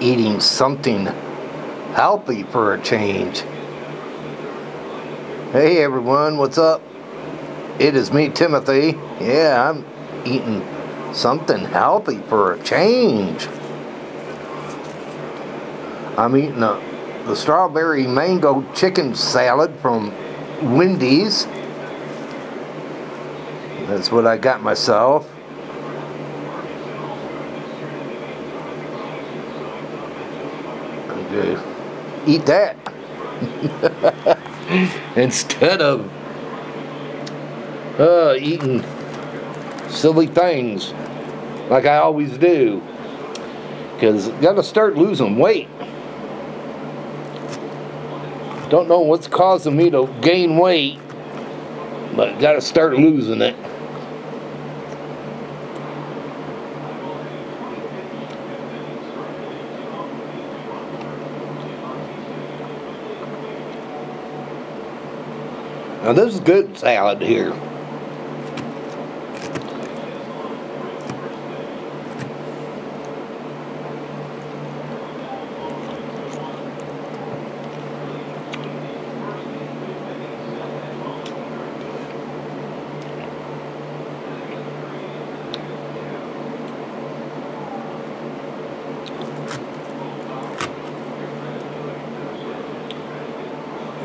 eating something healthy for a change. Hey everyone, what's up? It is me, Timothy. Yeah, I'm eating something healthy for a change. I'm eating the strawberry mango chicken salad from Wendy's. That's what I got myself. Okay. Eat that instead of eating silly things like I always do, because gotta start losing weight. Don't know what's causing me to gain weight, but gotta start losing it. Now this is good salad here.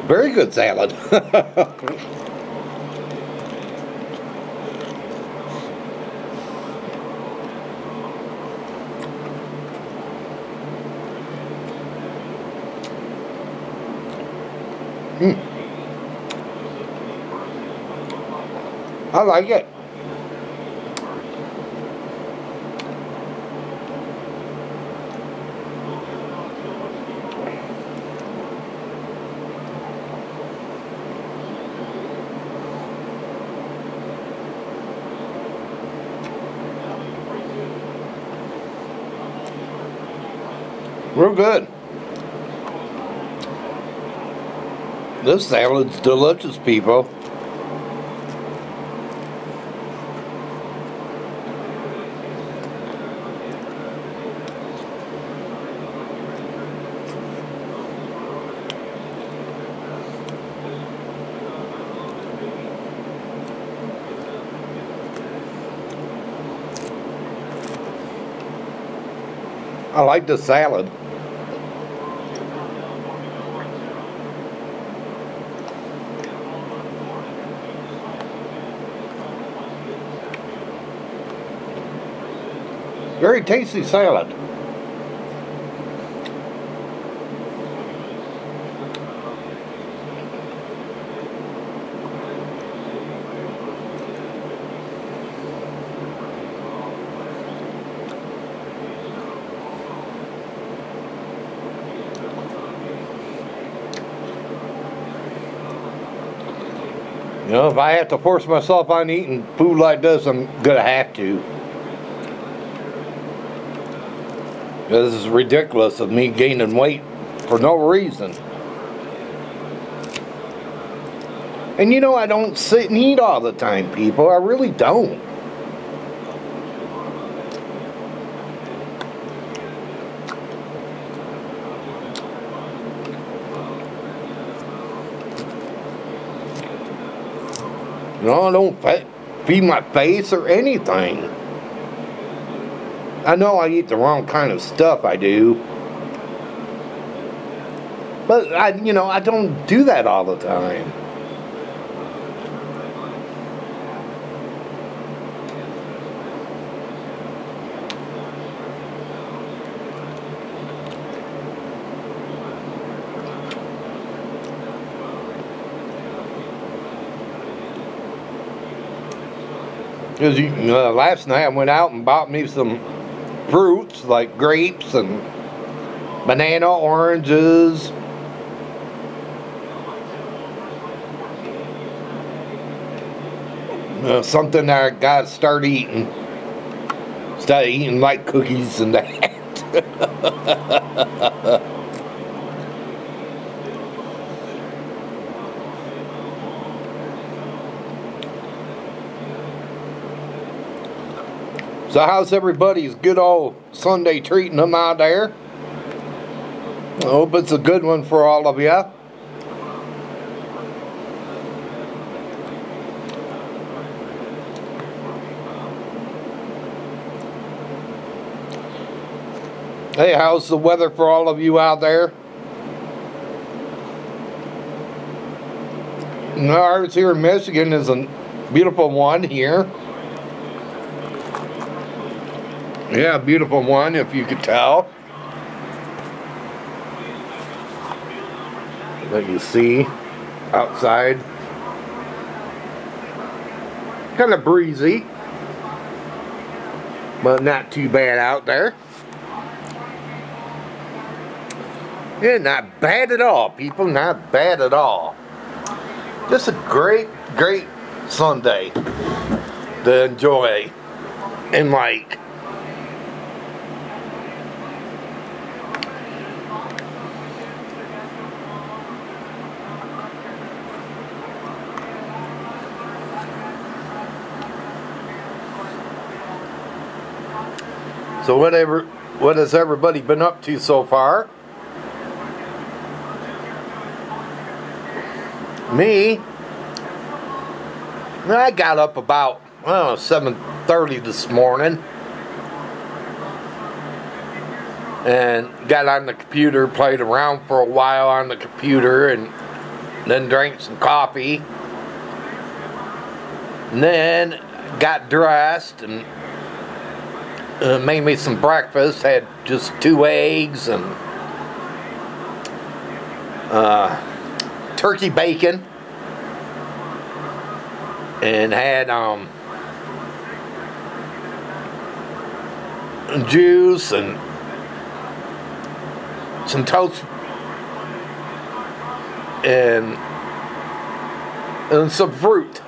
Very good salad. I like it. Real good. This salad's delicious, people. I like the salad. Very tasty salad. You know, if I have to force myself on eating food like this, I'm gonna have to. This is ridiculous of me gaining weight for no reason. And you know, I don't sit and eat all the time, people. I really don't. You know, I don't feed my face or anything. I know I eat the wrong kind of stuff, I do. But, you know, I don't do that all the time. Because last night I went out and bought me some fruits like grapes and banana, oranges. Something that I gotta start eating. Start eating like cookies and that. So how's everybody's good old Sunday treating them out there? I hope it's a good one for all of you. Hey, how's the weather for all of you out there? Ours here in Michigan is a beautiful one here. Yeah, beautiful one, if you could tell. That you see outside. Kind of breezy, but not too bad out there. Yeah, not bad at all, people. Not bad at all. Just a great, great Sunday to enjoy and like. So what has everybody been up to so far? Me, I got up about 7:30 this morning and got on the computer, played around for a while on the computer, and then drank some coffee, and then got dressed and made me some breakfast. Had just 2 eggs and turkey bacon, and had juice and some toast and some fruit.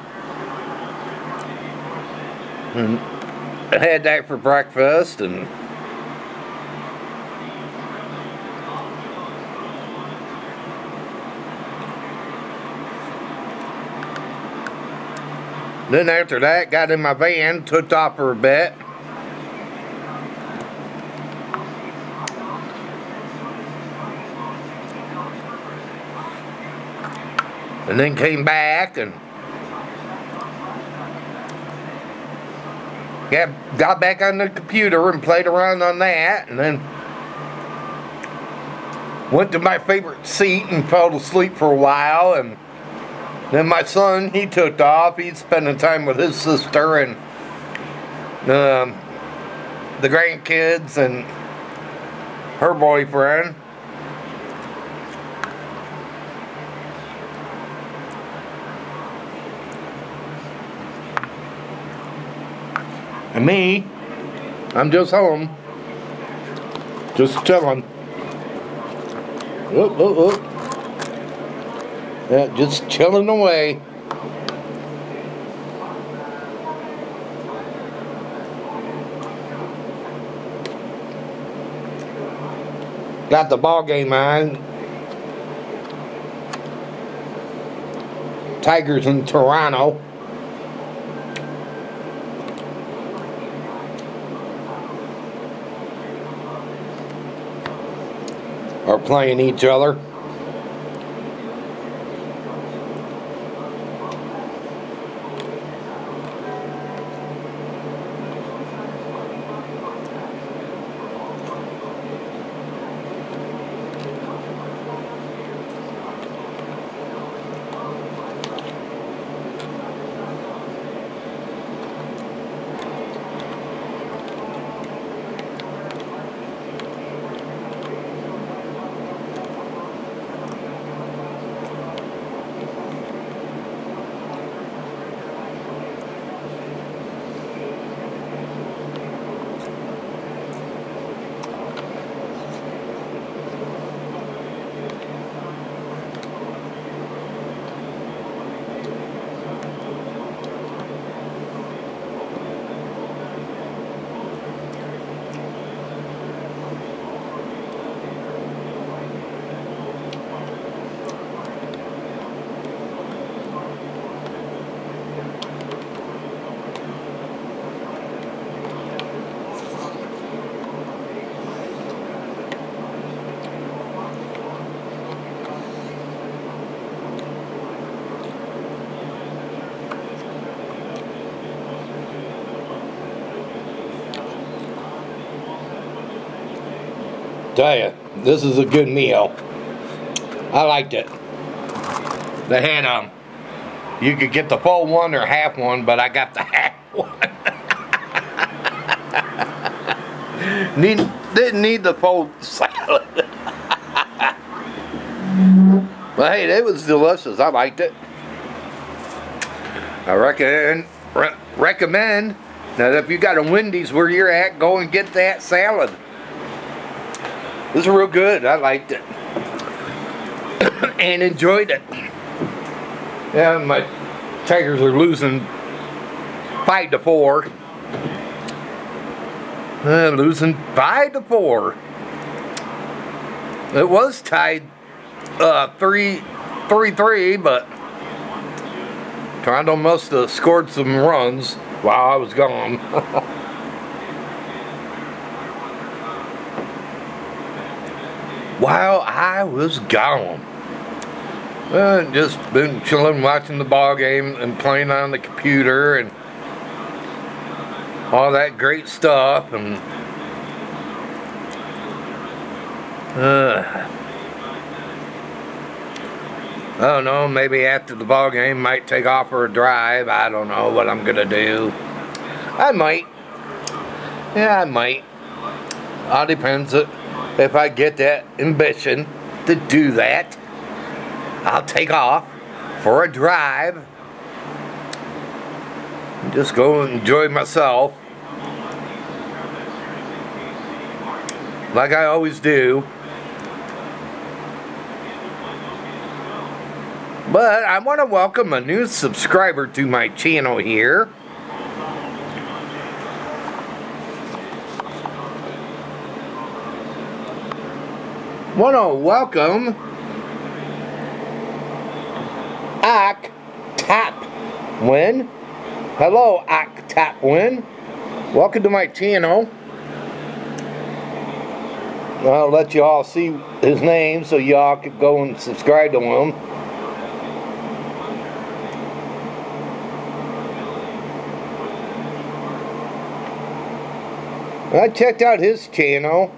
And I had that for breakfast, and then after that, got in my van, took off for a bit. And then came back and got back on the computer and played around on that, and then went to my favorite seat and fell asleep for a while. And then my son, he took off. He's spending time with his sister and the grandkids and her boyfriend. And me, I'm just home. Just chilling. Whoop, whoop, whoop. Yeah, just chilling away. Got the ball game on. Tigers in Toronto. Are playing each other. Tell you, this is a good meal. I liked it. They had you could get the full one or half one, but I got the half one. Didn't need the full salad. But hey, it was delicious. I liked it. I recommend that if you got a Wendy's where you're at, go and get that salad. This is real good. I liked it and enjoyed it. Yeah, my Tigers are losing 5-4. Losing 5-4. It was tied 3-3, but Toronto must have scored some runs while I was gone. While I was gone. Just been chilling, watching the ball game and playing on the computer and all that great stuff. And I don't know, maybe after the ball game might take off for a drive. I don't know what I'm gonna do. I might. Yeah, I might. All depends if I get that ambition to do that. I'll take off for a drive. Just go and enjoy myself. Like I always do. But I want to welcome a new subscriber to my channel here. Want to welcome Octapwin. Hello, Octapwin. Welcome to my channel. I'll let you all see his name so y'all could go and subscribe to him. I checked out his channel.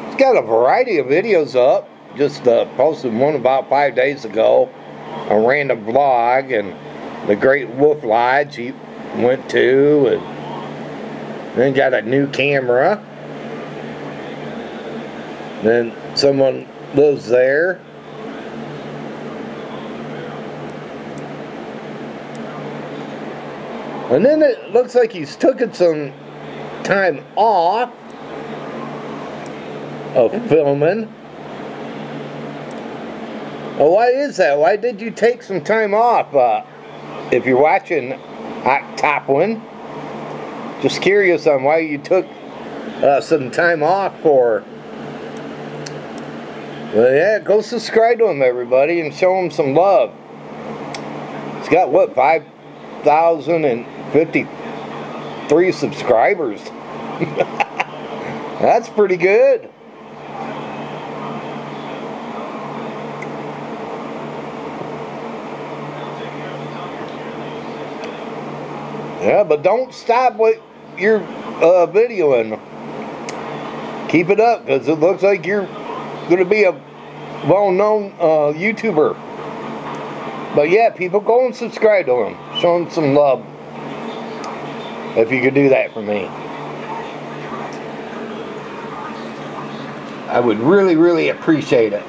He's got a variety of videos up. Just posted one about 5 days ago. A random vlog and the Great Wolf Lodge he went to. And then got a new camera. Then someone lives there. And then it looks like he's taken some time off of filming. Well, why is that? Why did you take some time off? If you're watching Octapwin, just curious on why you took some time off for. Well, yeah, go subscribe to him, everybody, and show him some love. He's got, what, 5,053 subscribers. That's pretty good. Yeah, but don't stop what you're videoing. Keep it up, because it looks like you're going to be a well-known YouTuber. But yeah, people, go and subscribe to him. Show him some love. If you could do that for me. I would really, really appreciate it.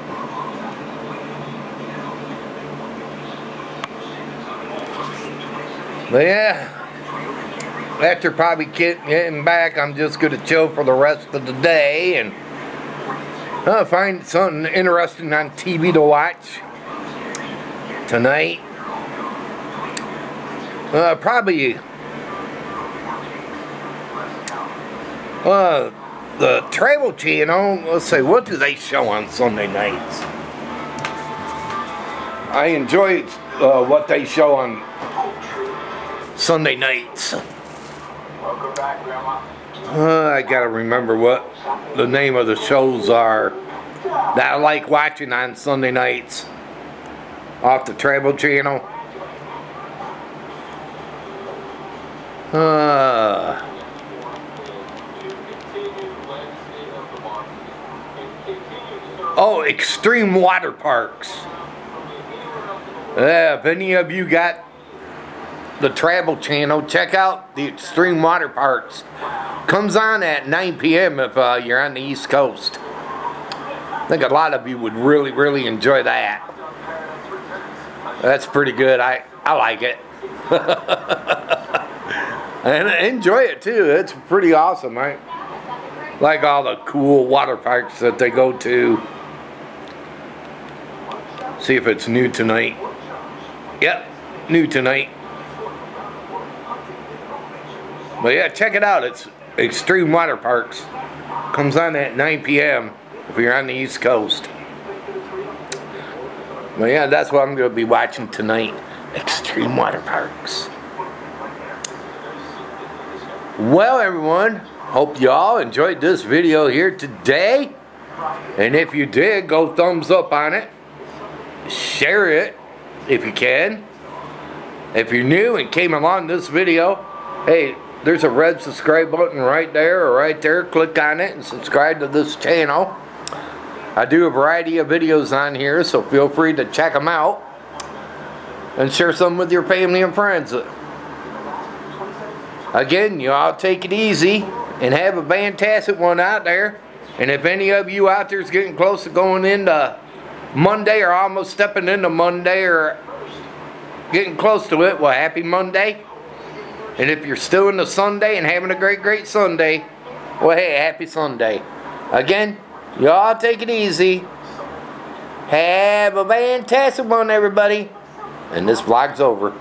But yeah, after probably getting back, I'm just going to chill for the rest of the day and find something interesting on TV to watch tonight. Probably the Travel Channel. Let's see, what do they show on Sunday nights? I enjoy what they show on Sunday nights. Welcome back, Grandma. I gotta remember what the name of the shows are that I like watching on Sunday nights off the Travel Channel. extreme water parks. If any of you got the Travel Channel, check out the Extreme Water Parks. Comes on at 9 p.m. if you're on the East Coast. I think a lot of you would really enjoy that. That's pretty good. I like it. And I enjoy it too. It's pretty awesome. I like all the cool water parks that they go to. See if it's new tonight. Yep, new tonight. But yeah, check it out. It's Extreme Water Parks. Comes on at 9 p.m. if you're on the East Coast. But yeah, that's what I'm going to be watching tonight. Extreme Water Parks. Well, everyone, hope y'all enjoyed this video here today. And if you did, go thumbs up on it. Share it if you can. If you're new and came along this video, hey, there's a red subscribe button right there or right there. Click on it and subscribe to this channel. I do a variety of videos on here, so feel free to check them out and share some with your family and friends. Again, you all take it easy and have a fantastic one out there. And if any of you out there is getting close to going into Monday or almost stepping into Monday or getting close to it, well, happy Monday. And if you're still in the Sunday and having a great Sunday, well, hey, happy Sunday. Again, y'all take it easy. Have a fantastic one, everybody. And this vlog's over.